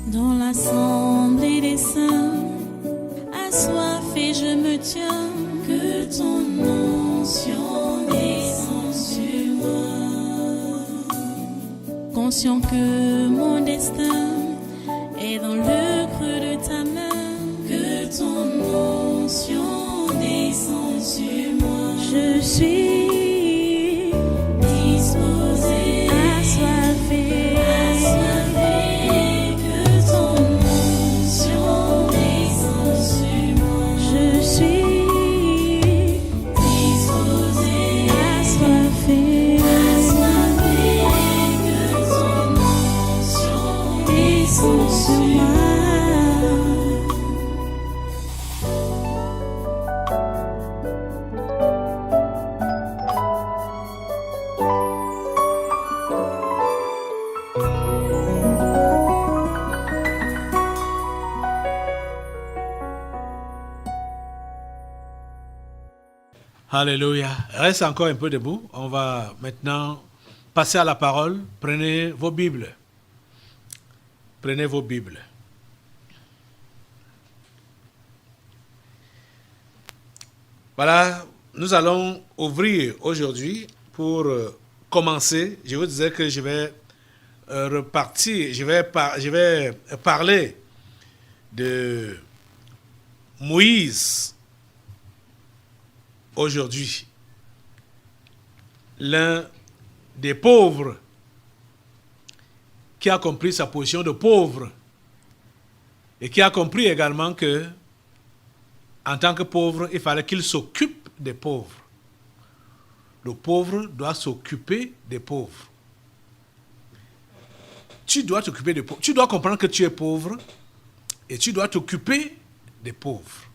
Dans l'assemblée des saints, assoiffé je me tiens, que ton onction descende sur moi. Conscient que mon destin est dans le creux de ta main, que ton onction descende sur moi. Je suis disposé, assoiffé, que ton onction descende sur moi. Je suis disposé, assoiffé, que ton onction descende sur moi. Alléluia. Reste encore un peu debout. On va maintenant passer à la parole. Prenez vos Bibles. Prenez vos Bibles. Voilà, nous allons ouvrir aujourd'hui pour commencer. Je vous disais que je vais repartir, je vais parler de Moïse aujourd'hui, l'un des pauvres qui a compris sa position de pauvre et qui a compris également que en tant que pauvre, il fallait qu'il s'occupe des pauvres. Le pauvre doit s'occuper des pauvres. Tu dois t'occuper des pauvres. Tu dois comprendre que tu es pauvre et tu dois t'occuper des pauvres.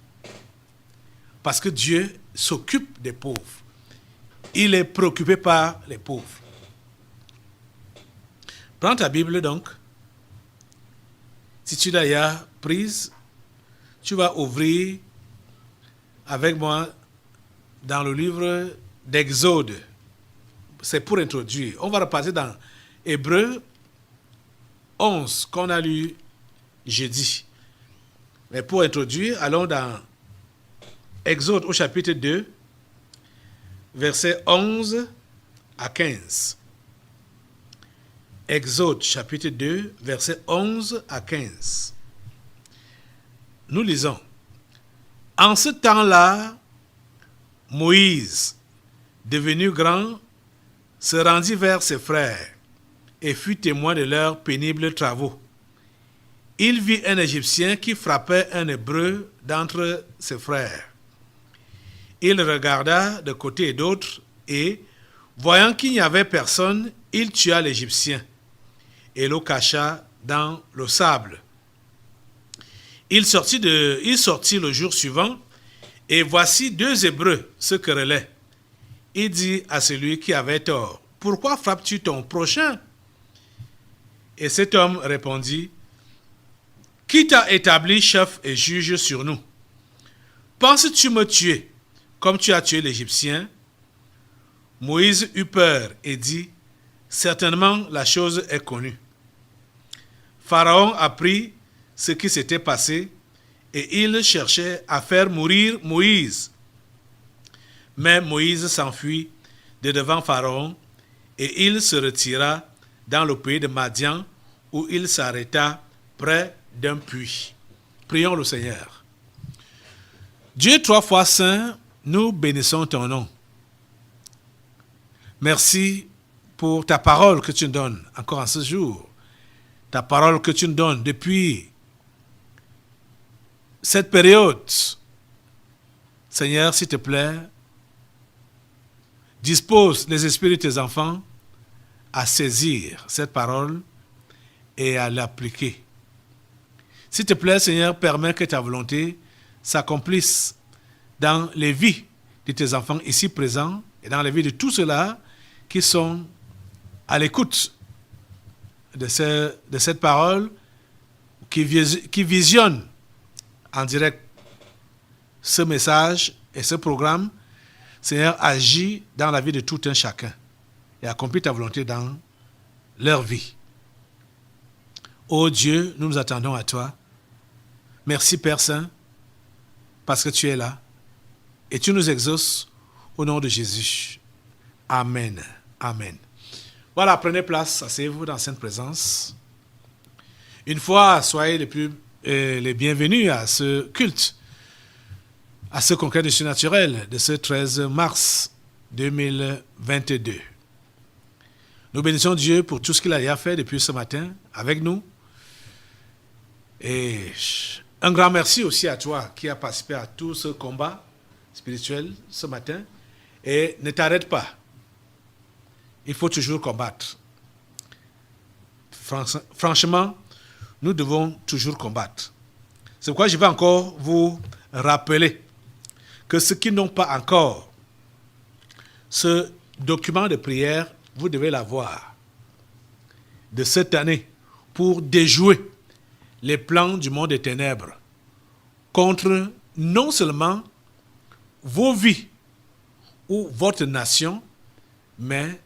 Parce que Dieu s'occupe des pauvres. Il est préoccupé par les pauvres. Prends ta Bible donc. Si tu l'as déjà prise, tu vas ouvrir avec moi dans le livre d'Exode. C'est pour introduire. On va repasser dans Hébreux 11 qu'on a lu jeudi. Mais pour introduire, allons dans Exode au chapitre 2, versets 11 à 15. Exode chapitre 2, versets 11 à 15. Nous lisons. En ce temps-là, Moïse, devenu grand, se rendit vers ses frères et fut témoin de leurs pénibles travaux. Il vit un Égyptien qui frappait un Hébreu d'entre ses frères. Il regarda de côté et d'autre et, voyant qu'il n'y avait personne, il tua l'Égyptien et le cacha dans le sable. Il sortit le jour suivant et voici deux Hébreux se querellaient. Il dit à celui qui avait tort, « Pourquoi frappes-tu ton prochain ?» Et cet homme répondit, « Qui t'a établi chef et juge sur nous? Penses-tu me tuer comme tu as tué l'Égyptien? » Moïse eut peur et dit, « Certainement la chose est connue. » Pharaon apprit ce qui s'était passé et il cherchait à faire mourir Moïse. Mais Moïse s'enfuit de devant Pharaon et il se retira dans le pays de Madian où il s'arrêta près d'un puits. Prions le Seigneur. Dieu trois fois saint, nous bénissons ton nom. Merci pour ta parole que tu nous donnes encore en ce jour. Ta parole que tu nous donnes depuis cette période. Seigneur, s'il te plaît, dispose les esprits de tes enfants à saisir cette parole et à l'appliquer. S'il te plaît, Seigneur, permets que ta volonté s'accomplisse dans les vies de tes enfants ici présents et dans les vies de tous ceux-là qui sont à l'écoute de cette parole, qui visionnent en direct ce message et ce programme. Seigneur, agis dans la vie de tout un chacun et accomplis ta volonté dans leur vie. Ô Dieu, nous nous attendons à toi. Merci Père Saint, parce que tu es là et tu nous exauces au nom de Jésus. Amen. Amen. Voilà, prenez place, asseyez-vous dans cette présence. Une fois, soyez les bienvenus à ce culte, à ce congrès du surnaturel de ce 13 mars 2022. Nous bénissons Dieu pour tout ce qu'il a fait depuis ce matin avec nous. Et un grand merci aussi à toi qui as participé à tout ce combat spirituel ce matin. Et ne t'arrête pas. Il faut toujours combattre. Franchement, nous devons toujours combattre. C'est pourquoi je vais encore vous rappeler que ceux qui n'ont pas encore ce document de prière, vous devez l'avoir de cette année pour déjouer les plans du monde des ténèbres contre non seulement vos vies ou votre nation, mais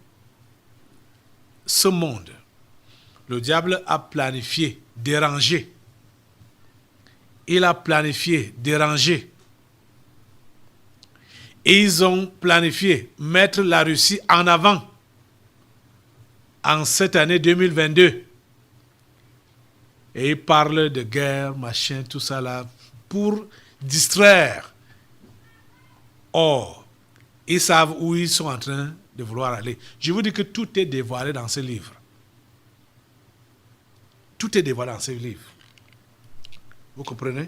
ce monde. Le diable a planifié, dérangé. Il a planifié, dérangé. Et ils ont planifié mettre la Russie en avant en cette année 2022. Et ils parlent de guerre, machin, tout ça là, pour distraire. Or, ils savent où ils sont en train de vouloir aller. Je vous dis que tout est dévoilé dans ce livre. Tout est dévoilé dans ce livre. Vous comprenez?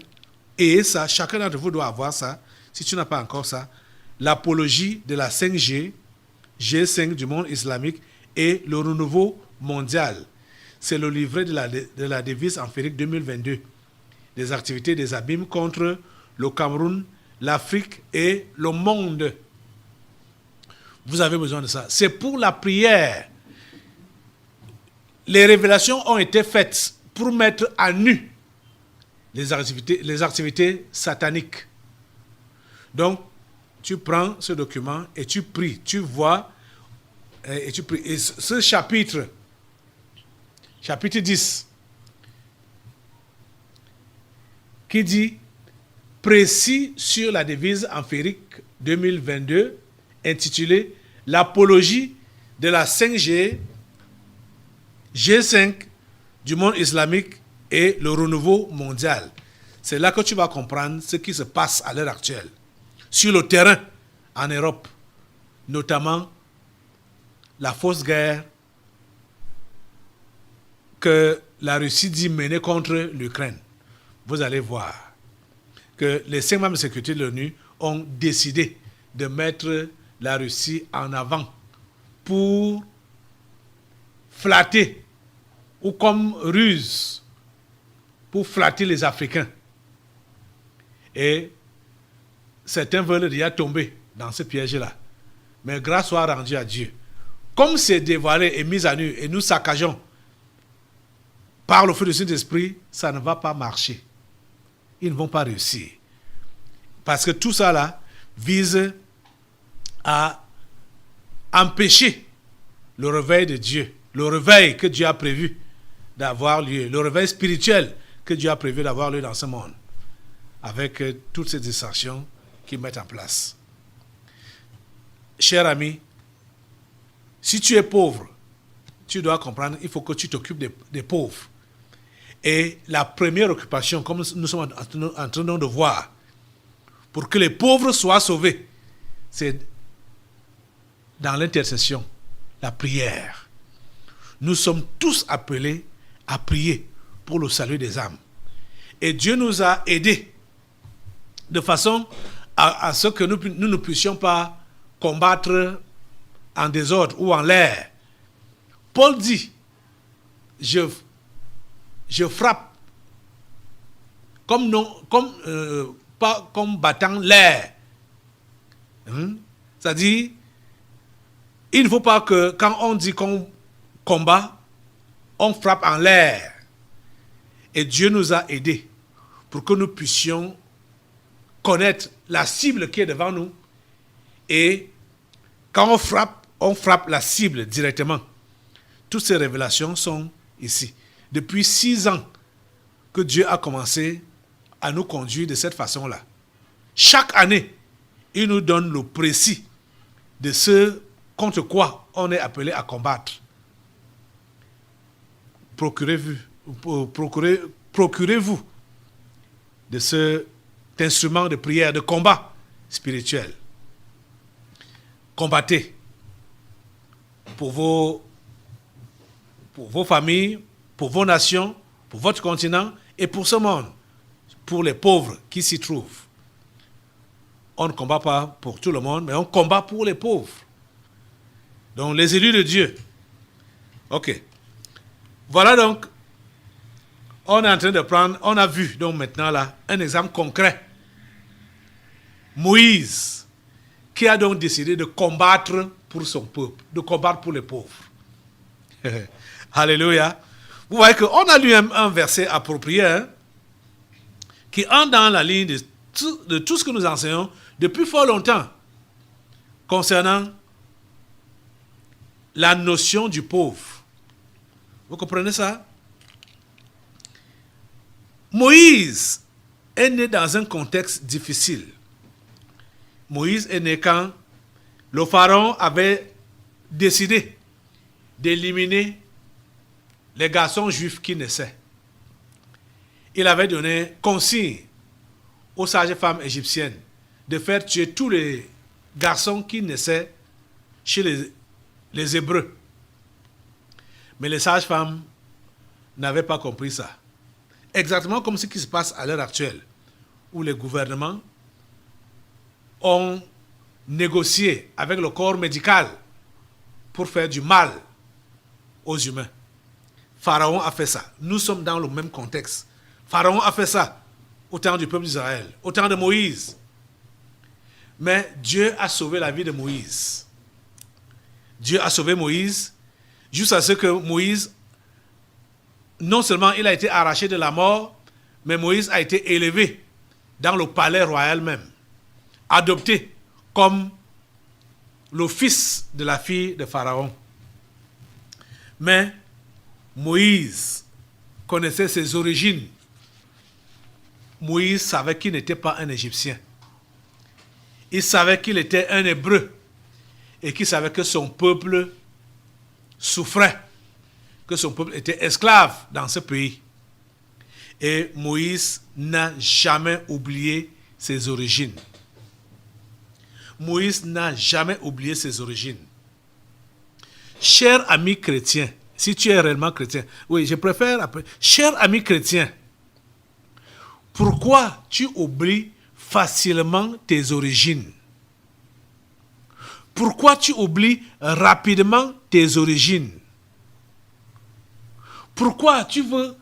Et ça, chacun d'entre vous doit avoir ça. Si tu n'as pas encore ça, l'apologie de la 5G, G5 du monde islamique et le renouveau mondial. C'est le livret de la devise empirique 2022. Des activités des abîmes contre le Cameroun, l'Afrique et le monde. Vous avez besoin de ça. C'est pour la prière. Les révélations ont été faites pour mettre à nu les activités sataniques. Donc, tu prends ce document et tu pries. Tu vois et tu pries. Et ce chapitre 10, qui dit précis sur la devise empirique 2022, intitulé l'apologie de la 5G, G5 du monde islamique et le renouveau mondial. C'est là que tu vas comprendre ce qui se passe à l'heure actuelle sur le terrain en Europe, notamment la fausse guerre que la Russie dit mener contre l'Ukraine. Vous allez voir que les 5 membres de sécurité de l'ONU ont décidé de mettre la Russie en avant pour flatter, ou comme ruse, pour flatter les Africains. Et certains veulent déjà tomber dans ce piège-là. Mais grâce soit rendue à Dieu. Comme c'est dévoilé et mis à nu, et nous saccageons par le feu du Saint-Esprit, ça ne va pas marcher. Ils ne vont pas réussir. Parce que tout ça là vise à empêcher le réveil de Dieu, le réveil que Dieu a prévu d'avoir lieu, le réveil spirituel que Dieu a prévu d'avoir lieu dans ce monde, avec toutes ces distractions qu'ils mettent en place. Cher ami, si tu es pauvre, tu dois comprendre, il faut que tu t'occupes des pauvres. Et la première occupation, comme nous sommes en train de voir, pour que les pauvres soient sauvés, c'est dans l'intercession, la prière. Nous sommes tous appelés à prier pour le salut des âmes. Et Dieu nous a aidés de façon à ce que nous ne puissions pas combattre en désordre ou en l'air. Paul dit, je frappe pas comme battant l'air. C'est-à-dire, il ne faut pas que quand on dit qu'on combat, on frappe en l'air. Et Dieu nous a aidés pour que nous puissions connaître la cible qui est devant nous. Et quand on frappe la cible directement. Toutes ces révélations sont ici. depuis 6 ans que Dieu a commencé à nous conduire de cette façon-là. Chaque année, il nous donne le précis de ce contre quoi on est appelé à combattre. Procurez-vous de cet instrument de prière, de combat spirituel. Combattez pour vos familles, pour vos nations, pour votre continent et pour ce monde, pour les pauvres qui s'y trouvent. On ne combat pas pour tout le monde, mais on combat pour les pauvres. Donc les élus de Dieu. Ok. Voilà donc, on est en train de prendre, on a vu donc maintenant là un exemple concret. Moïse, qui a donc décidé de combattre pour son peuple, de combattre pour les pauvres. Alléluia. Vous voyez qu'on a lu un verset approprié, hein, qui entre dans la ligne de tout ce que nous enseignons depuis fort longtemps concernant la notion du pauvre. Vous comprenez ça? Moïse est né dans un contexte difficile. Moïse est né quand le pharaon avait décidé d'éliminer les garçons juifs qui naissaient. Il avait donné consigne aux sages-femmes égyptiennes de faire tuer tous les garçons qui naissaient chez les Hébreux. Mais les sages-femmes n'avaient pas compris ça. Exactement comme ce qui se passe à l'heure actuelle, où les gouvernements ont négocié avec le corps médical pour faire du mal aux humains. Pharaon a fait ça. Nous sommes dans le même contexte. Pharaon a fait ça au temps du peuple d'Israël, au temps de Moïse. Mais Dieu a sauvé la vie de Moïse. Dieu a sauvé Moïse jusqu'à ce que Moïse, non seulement il a été arraché de la mort, mais Moïse a été élevé dans le palais royal même, adopté comme le fils de la fille de Pharaon. Mais Moïse connaissait ses origines. Moïse savait qu'il n'était pas un Égyptien. Il savait qu'il était un Hébreu et qu'il savait que son peuple souffrait, que son peuple était esclave dans ce pays. Et Moïse n'a jamais oublié ses origines. Moïse n'a jamais oublié ses origines. Cher ami chrétien, si tu es réellement chrétien, oui, je préfère appeler, cher ami chrétien, pourquoi tu oublies facilement tes origines? Pourquoi tu oublies rapidement tes origines? Pourquoi tu veux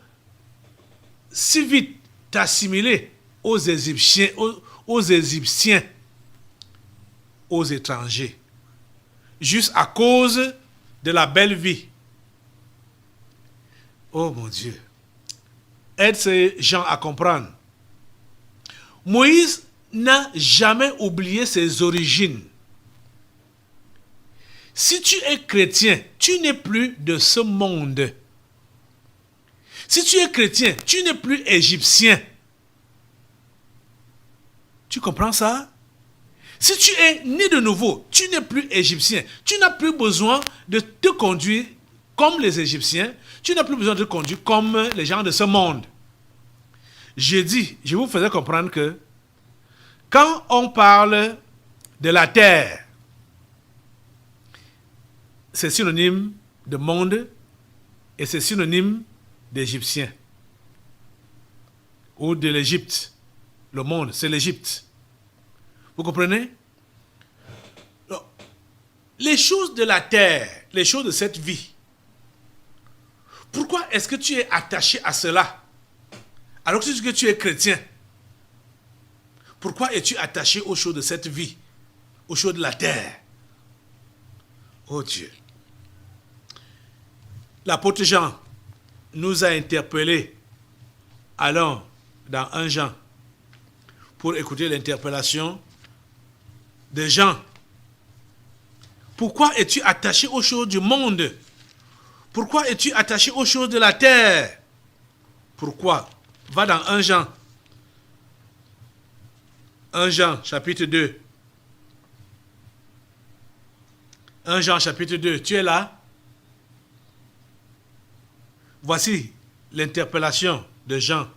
si vite t'assimiler aux Égyptiens, aux étrangers, juste à cause de la belle vie? Oh mon Dieu, aide ces gens à comprendre. Moïse n'a jamais oublié ses origines. Si tu es chrétien, tu n'es plus de ce monde. Si tu es chrétien, tu n'es plus égyptien. Tu comprends ça? Si tu es né de nouveau, tu n'es plus égyptien. Tu n'as plus besoin de te conduire comme les Égyptiens. Tu n'as plus besoin de te conduire comme les gens de ce monde. Je vous faisais comprendre que quand on parle de la terre, c'est synonyme de monde et c'est synonyme d'Égyptien ou de l'Égypte. Le monde, c'est l'Égypte. Vous comprenez? Les choses de la terre, les choses de cette vie, pourquoi est-ce que tu es attaché à cela alors que tu es chrétien? Pourquoi es-tu attaché aux choses de cette vie, aux choses de la terre? Oh Dieu. L'apôtre Jean nous a interpellés. Allons dans 1 Jean pour écouter l'interpellation de Jean. Pourquoi es-tu attaché aux choses du monde? Pourquoi es-tu attaché aux choses de la terre? Pourquoi? Va dans 1 Jean. 1 Jean, chapitre 2. 1 Jean, chapitre 2. Tu es là? Voici l'interpellation de Jean.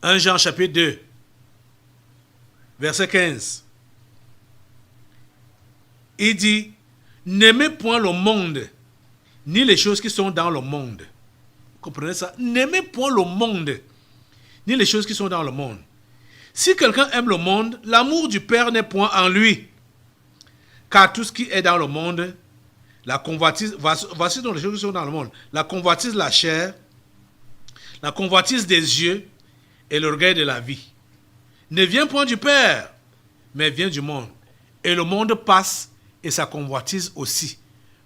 1 Jean, chapitre 2, verset 15. Il dit, n'aimez point le monde, ni les choses qui sont dans le monde. Vous comprenez ça? N'aimez point le monde, ni les choses qui sont dans le monde. Si quelqu'un aime le monde, l'amour du Père n'est point en lui. Car tout ce qui est dans le monde, la convoitise, voici donc les choses qui sont dans le monde. La convoitise de la chair, la convoitise des yeux et l'orgueil de la vie. Ne vient point du Père, mais vient du monde. Et le monde passe et sa convoitise aussi.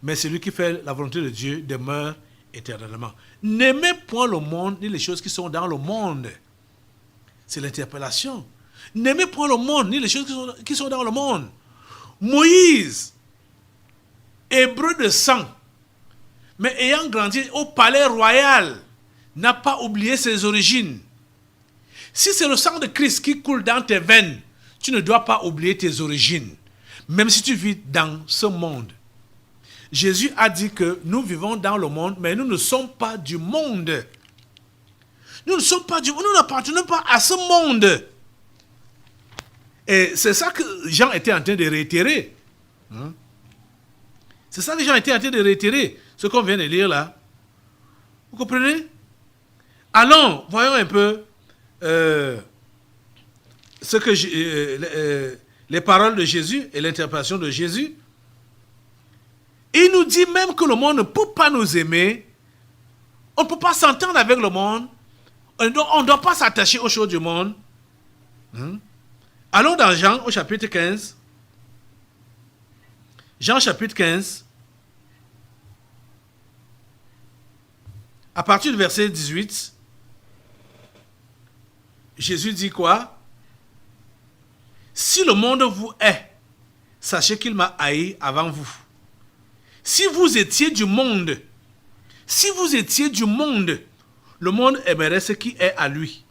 Mais celui qui fait la volonté de Dieu demeure éternellement. N'aimez point le monde ni les choses qui sont dans le monde. C'est l'interpellation. N'aimez point le monde ni les choses qui sont dans le monde. Moïse, hébreu de sang, mais ayant grandi au palais royal, n'a pas oublié ses origines. Si c'est le sang de Christ qui coule dans tes veines, tu ne dois pas oublier tes origines, même si tu vis dans ce monde. Jésus a dit que nous vivons dans le monde, mais nous ne sommes pas du monde. Nous ne sommes pas du monde, nous n'appartenons pas à ce monde. Et c'est ça que Jean était en train de réitérer. C'est ça que Jean était en train de réitérer, ce qu'on vient de lire là. Vous comprenez? Allons, voyons un peu les paroles de Jésus et l'interprétation de Jésus. Il nous dit même que le monde ne peut pas nous aimer. On ne peut pas s'entendre avec le monde. On ne doit pas s'attacher aux choses du monde. Allons dans Jean au chapitre 15. Jean chapitre 15. À partir du verset 18, Jésus dit quoi? Si le monde vous hait, sachez qu'il m'a haï avant vous. Si vous étiez du monde, le monde aimerait ce qui est à lui.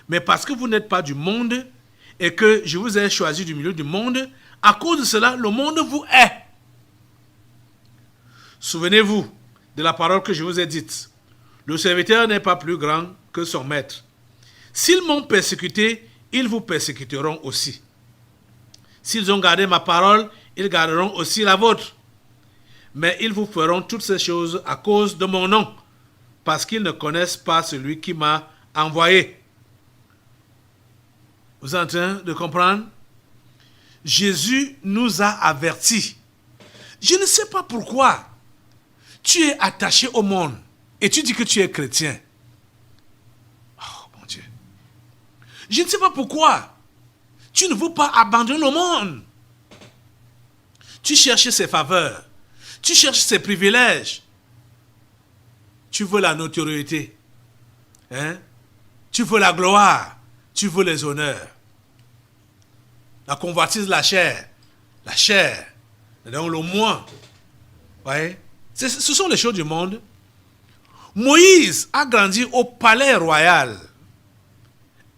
Mais parce que vous n'êtes pas du monde et que je vous ai choisi du milieu du monde, à cause de cela, le monde vous hait. Souvenez-vous de la parole que je vous ai dite. Le serviteur n'est pas plus grand que son maître. S'ils m'ont persécuté, ils vous persécuteront aussi. S'ils ont gardé ma parole, ils garderont aussi la vôtre. Mais ils vous feront toutes ces choses à cause de mon nom, parce qu'ils ne connaissent pas celui qui m'a envoyé. Vous êtes en train de comprendre? Jésus nous a avertis. Je ne sais pas pourquoi tu es attaché au monde et tu dis que tu es chrétien. Oh mon Dieu. Je ne sais pas pourquoi tu ne veux pas abandonner le monde. Tu cherches ses faveurs. Tu cherches ses privilèges. Tu veux la notoriété. Tu veux la gloire. Tu veux les honneurs. La convoitise de la chair. La chair. Donc le moi. Ouais. Ce sont les choses du monde. Moïse a grandi au palais royal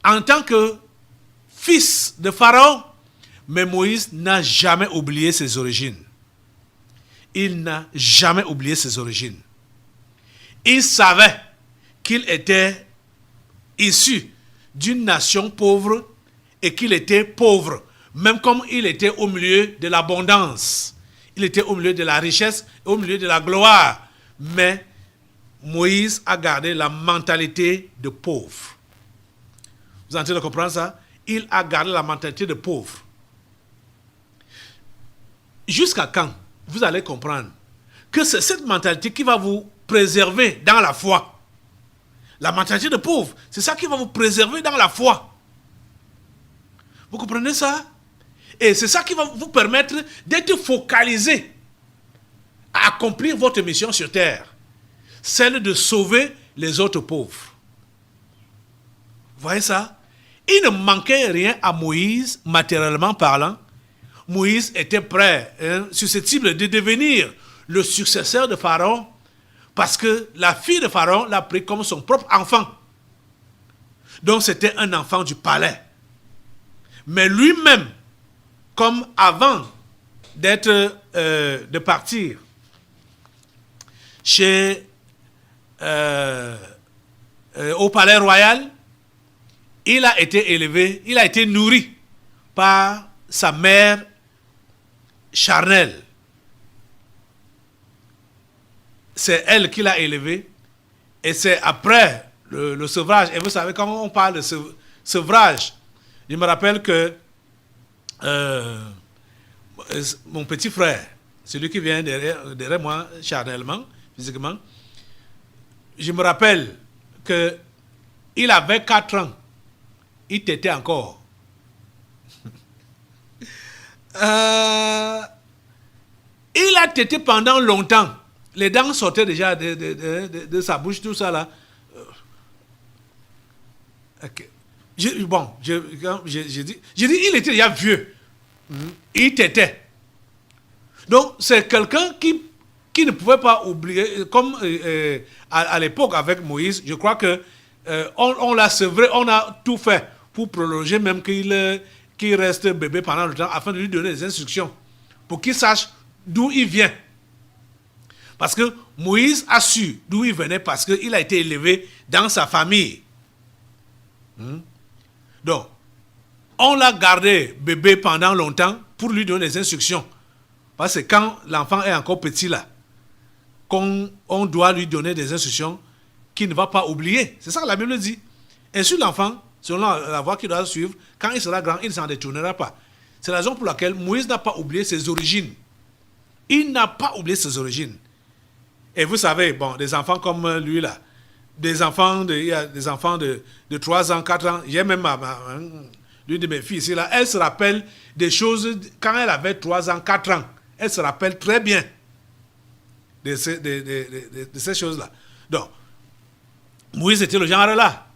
en tant que fils de Pharaon. Mais Moïse n'a jamais oublié ses origines. Il n'a jamais oublié ses origines. Il savait qu'il était issu d'une nation pauvre et qu'il était pauvre, même comme il était au milieu de l'abondance. Il était au milieu de la richesse, au milieu de la gloire. Mais Moïse a gardé la mentalité de pauvre. Vous êtes en train de comprendre ça? Il a gardé la mentalité de pauvre. Jusqu'à quand vous allez comprendre que c'est cette mentalité qui va vous préserver dans la foi. La mentalité de pauvre, c'est ça qui va vous préserver dans la foi. Vous comprenez ça? Et c'est ça qui va vous permettre d'être focalisé à accomplir votre mission sur terre. Celle de sauver les autres pauvres. Vous voyez ça? Il ne manquait rien à Moïse, matériellement parlant. Moïse était prêt, susceptible de devenir le successeur de Pharaon, Parce que la fille de Pharaon l'a pris comme son propre enfant. Donc c'était un enfant du palais. Mais lui-même, comme avant de partir au palais royal, il a été élevé, il a été nourri par sa mère charnelle. C'est elle qui l'a élevé. Et c'est après le sevrage. Et vous savez, quand on parle de sevrage, je me rappelle que mon petit frère, celui qui vient derrière moi charnellement, physiquement, je me rappelle qu'il avait 4 ans. Il tétait encore. Il a tété pendant longtemps. Les dents sortaient déjà de sa bouche, tout ça là. Okay. J'ai dit, il était déjà vieux. Il tétait. Donc, c'est quelqu'un qui ne pouvait pas oublier, comme à l'époque avec Moïse, je crois que on l'a sevré, on a tout fait pour prolonger, même qu'il reste bébé pendant le temps, afin de lui donner des instructions, pour qu'il sache d'où il vient. Parce que Moïse a su d'où il venait, parce qu'il a été élevé dans sa famille. Donc, on l'a gardé bébé pendant longtemps pour lui donner des instructions. Parce que quand l'enfant est encore petit là, on doit lui donner des instructions qu'il ne va pas oublier. C'est ça que la Bible dit. Insulte l'enfant selon la voie qu'il doit suivre. Quand il sera grand, il ne s'en détournera pas. C'est la raison pour laquelle Moïse n'a pas oublié ses origines. Il n'a pas oublié ses origines. Et vous savez, bon, des enfants comme lui là, il y a des enfants de 3 ans, 4 ans, j'ai même l'une de mes filles ici là, elle se rappelle des choses quand elle avait 3 ans, 4 ans. Elle se rappelle très bien de ces choses-là. Donc, Moïse était le genre là.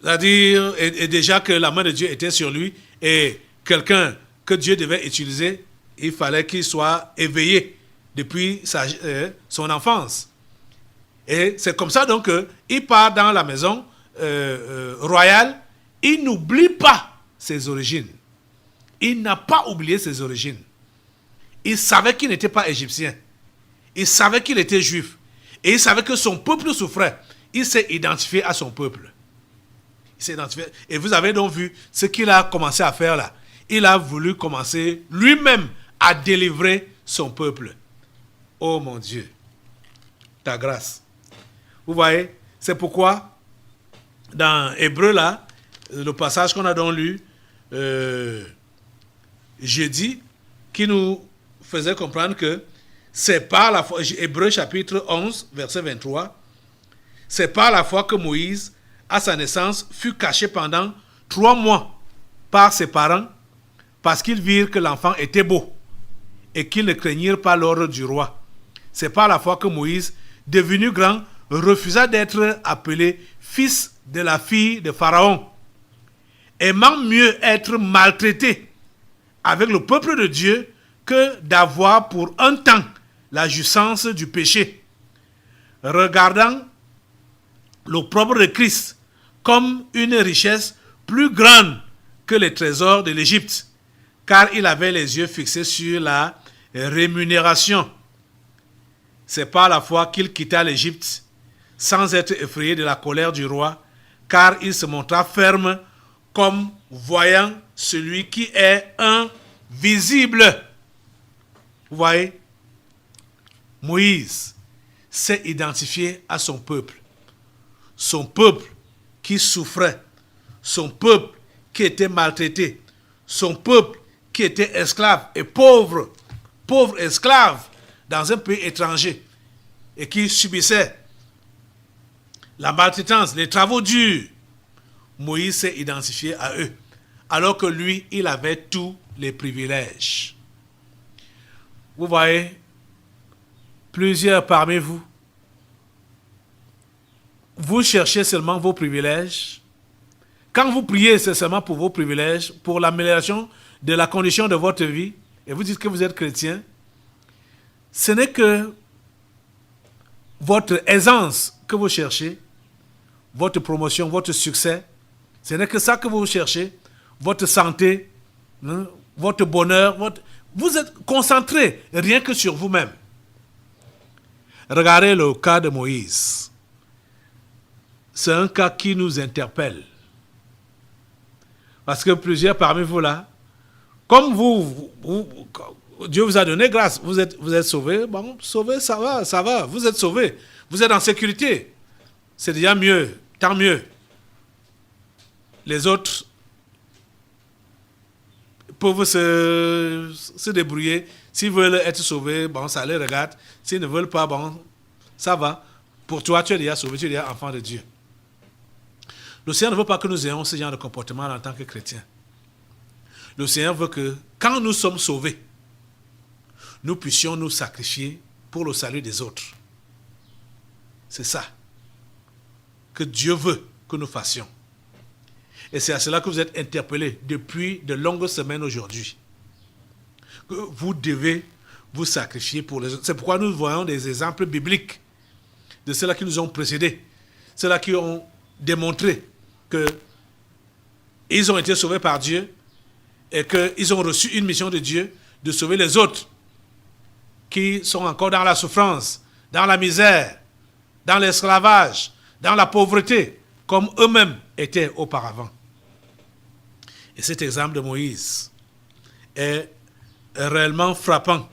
C'est-à-dire, et déjà que la main de Dieu était sur lui, et quelqu'un que Dieu devait utiliser, il fallait qu'il soit éveillé depuis son enfance. Et c'est comme ça donc qu'il part dans la maison royale, il n'oublie pas ses origines. Il n'a pas oublié ses origines. Il savait qu'il n'était pas égyptien. Il savait qu'il était juif. Et il savait que son peuple souffrait. Il s'est identifié à son peuple. Il s'est identifié. Et vous avez donc vu ce qu'il a commencé à faire là. Il a voulu commencer lui-même à délivrer son peuple. Oh mon Dieu, ta grâce. Vous voyez, c'est pourquoi dans Hébreu là, le passage qu'on a donc lu jeudi, qui nous faisait comprendre que c'est par la foi, Hébreu chapitre 11, verset 23, c'est par la foi que Moïse, à sa naissance, fut caché pendant 3 mois par ses parents, parce qu'ils virent que l'enfant était beau et qu'ils ne craignirent pas l'ordre du roi. C'est par la foi que Moïse, devenu grand, refusa d'être appelé fils de la fille de Pharaon, aimant mieux être maltraité avec le peuple de Dieu que d'avoir pour un temps la jouissance du péché, regardant l'opprobre de Christ comme une richesse plus grande que les trésors de l'Égypte, car il avait les yeux fixés sur la rémunération. C'est par la foi qu'il quitta l'Égypte sans être effrayé de la colère du roi, car il se montra ferme comme voyant celui qui est invisible. Vous voyez, Moïse s'est identifié à son peuple qui souffrait, son peuple qui était maltraité, son peuple qui était esclave et pauvre esclave dans un pays étranger et qui subissait la maltraitance, les travaux durs. Moïse s'est identifié à eux, alors que lui, il avait tous les privilèges. Vous voyez, plusieurs parmi vous, vous cherchez seulement vos privilèges. Quand vous priez, c'est seulement pour vos privilèges, pour l'amélioration de la condition de votre vie, et vous dites que vous êtes chrétien, ce n'est que votre aisance que vous cherchez, votre promotion, votre succès. Ce n'est que ça que vous cherchez, votre santé, votre bonheur. Vous êtes concentré rien que sur vous-même. Regardez le cas de Moïse. C'est un cas qui nous interpelle. Parce que plusieurs parmi vous là, comme Dieu vous a donné grâce, vous êtes sauvés, bon, sauvés, ça va, vous êtes sauvés, vous êtes en sécurité. C'est déjà mieux, tant mieux. Les autres peuvent se débrouiller. S'ils veulent être sauvés, bon, ça les regarde. S'ils ne veulent pas, bon, ça va. Pour toi, tu es déjà sauvé, tu es déjà enfant de Dieu. Le Seigneur ne veut pas que nous ayons ce genre de comportement en tant que chrétiens. Le Seigneur veut que, quand nous sommes sauvés, nous puissions nous sacrifier pour le salut des autres. C'est ça que Dieu veut que nous fassions. Et c'est à cela que vous êtes interpellés depuis de longues semaines aujourd'hui. Que vous devez vous sacrifier pour les autres. C'est pourquoi nous voyons des exemples bibliques de ceux-là qui nous ont précédés. Ceux-là qui ont démontré qu'ils ont été sauvés par Dieu et qu'ils ont reçu une mission de Dieu de sauver les autres qui sont encore dans la souffrance, dans la misère, dans l'esclavage, dans la pauvreté, comme eux-mêmes étaient auparavant. Et cet exemple de Moïse est réellement frappant.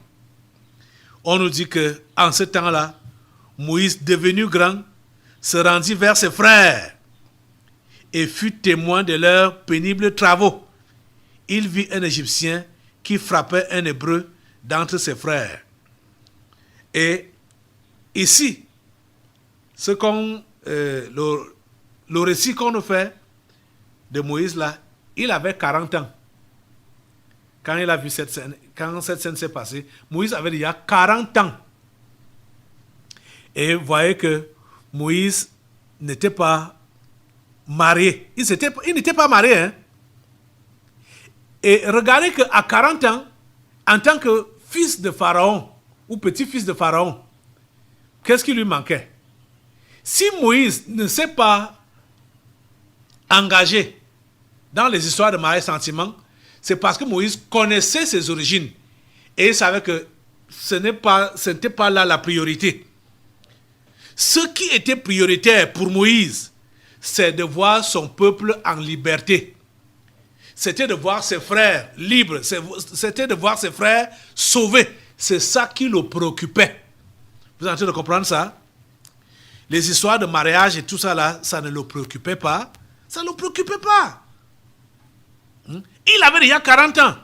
On nous dit qu'en ce temps-là, Moïse, devenu grand, se rendit vers ses frères et fut témoin de leurs pénibles travaux. Il vit un Égyptien qui frappait un Hébreu d'entre ses frères. Et ici, le récit qu'on nous fait de Moïse là, il avait 40 ans. Quand il a vu cette scène, quand cette scène s'est passée, Moïse avait déjà 40 ans. Et vous voyez que Moïse n'était pas marié. Il n'était pas marié. Hein? Et regardez qu'à 40 ans, en tant que fils de Pharaon, ou petit-fils de Pharaon, qu'est-ce qui lui manquait? Si Moïse ne s'est pas engagé dans les histoires de mariage sentiment, c'est parce que Moïse connaissait ses origines et il savait que ce n'était pas là la priorité. Ce qui était prioritaire pour Moïse, c'est de voir son peuple en liberté. C'était de voir ses frères libres, c'était de voir ses frères sauvés. C'est ça qui le préoccupait. Vous êtes en train de comprendre ça? Les histoires de mariage et tout ça là, ça ne le préoccupait pas. Ça ne le préoccupait pas. Il avait déjà 40 ans.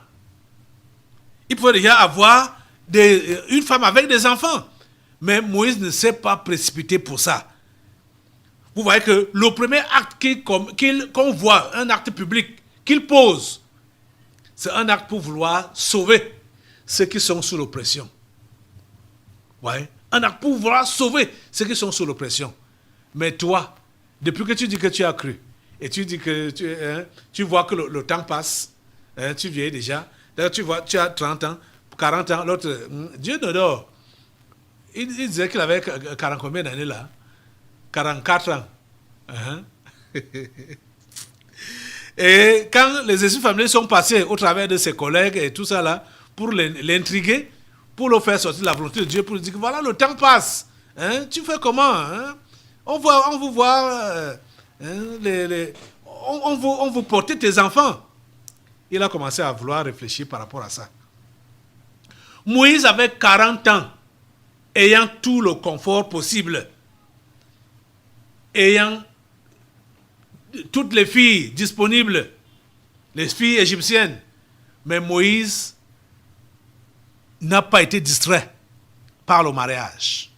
Il pouvait déjà avoir une femme avec des enfants. Mais Moïse ne s'est pas précipité pour ça. Vous voyez que le premier acte qu'on voit, un acte public qu'il pose, c'est un acte pour vouloir sauver ceux qui sont sous l'oppression. Ouais. Un acte pour vouloir sauver ceux qui sont sous l'oppression. Mais toi, depuis que tu dis que tu as cru, et tu dis que tu vois que le temps passe, tu vieillis déjà, d'ailleurs tu as 30 ans, 40 ans, l'autre, Dieu ne dort. Il disait qu'il avait 40 combien d'années là? 44 ans. Et quand les esprits familiers sont passés au travers de ses collègues et tout ça là, pour l'intriguer, pour le faire sortir de la volonté de Dieu, pour lui dire que voilà, le temps passe. Tu fais comment? On vous voit, on vous porter tes enfants. Il a commencé à vouloir réfléchir par rapport à ça. Moïse avait 40 ans, ayant tout le confort possible, ayant toutes les filles disponibles, les filles égyptiennes. Mais Moïse n'a pas été distrait par le mariage.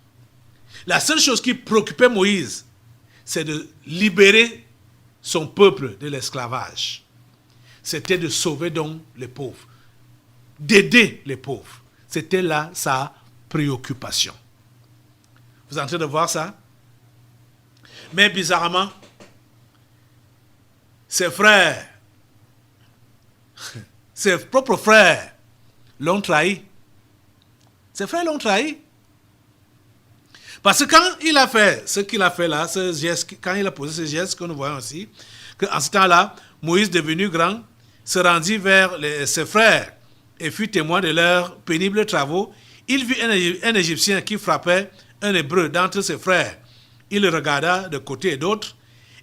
La seule chose qui préoccupait Moïse, c'est de libérer son peuple de l'esclavage. C'était de sauver donc les pauvres, d'aider les pauvres. C'était là sa préoccupation. Vous êtes en train de voir ça? Mais bizarrement, ses frères, ses propres frères l'ont trahi. Ses frères l'ont trahi. Parce que quand il a fait ce qu'il a fait là, ce geste, quand il a posé ce geste que nous voyons aussi, qu'en ce temps-là, Moïse, devenu grand, se rendit vers ses frères et fut témoin de leurs pénibles travaux. Il vit un Égyptien qui frappait un Hébreu d'entre ses frères. Il le regarda de côté et d'autre,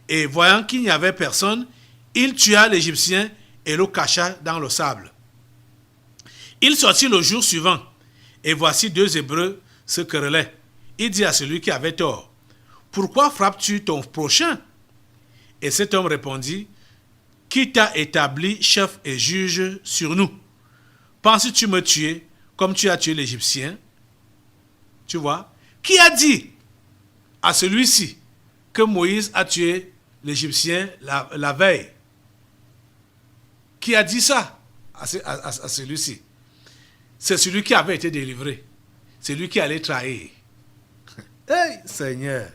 et voyant qu'il n'y avait personne, il tua l'Égyptien et le cacha dans le sable. Il sortit le jour suivant, et voici deux Hébreux se querellaient. Il dit à celui qui avait tort, « Pourquoi frappes-tu ton prochain ?» Et cet homme répondit, « Qui t'a établi chef et juge sur nous? Penses-tu me tuer comme tu as tué l'Égyptien? » Tu vois? Qui a dit à celui-ci que Moïse a tué l'Égyptien la veille? Qui a dit ça à celui-ci? C'est celui qui avait été délivré. C'est lui qui allait trahir. Hey, Seigneur.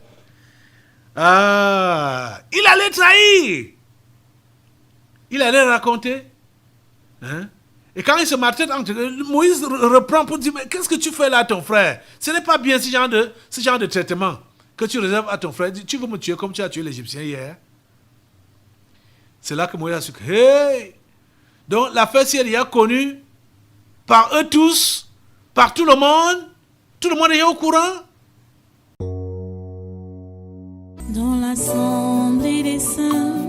Ah, il allait trahir. Il allait raconter. Hein? Et quand il se martyre, Moïse reprend pour dire, mais qu'est-ce que tu fais là à ton frère? Ce n'est pas bien ce genre de traitement que tu réserves à ton frère. Tu veux me tuer comme tu as tué l'Égyptien hier? C'est là que Moïse a su que, hey! Donc l'affaire est connue par eux tous, par tout le monde est au courant. Dans l'assemblée des saints,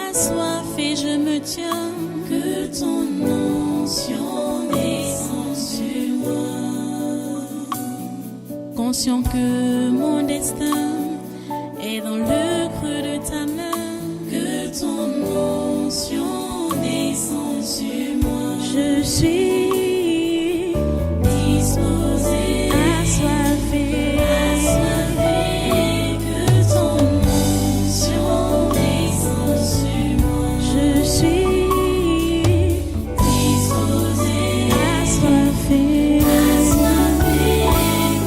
assoiffé je me tiens, que ton onction descende sur moi. Conscient que mon destin est dans le creux de ta main, que ton onction descende sur moi. Je suis disposé, assoiffé, que ton onction descende sur moi. Je suis disposé, assoiffé,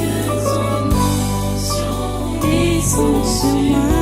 que ton onction descende sur moi.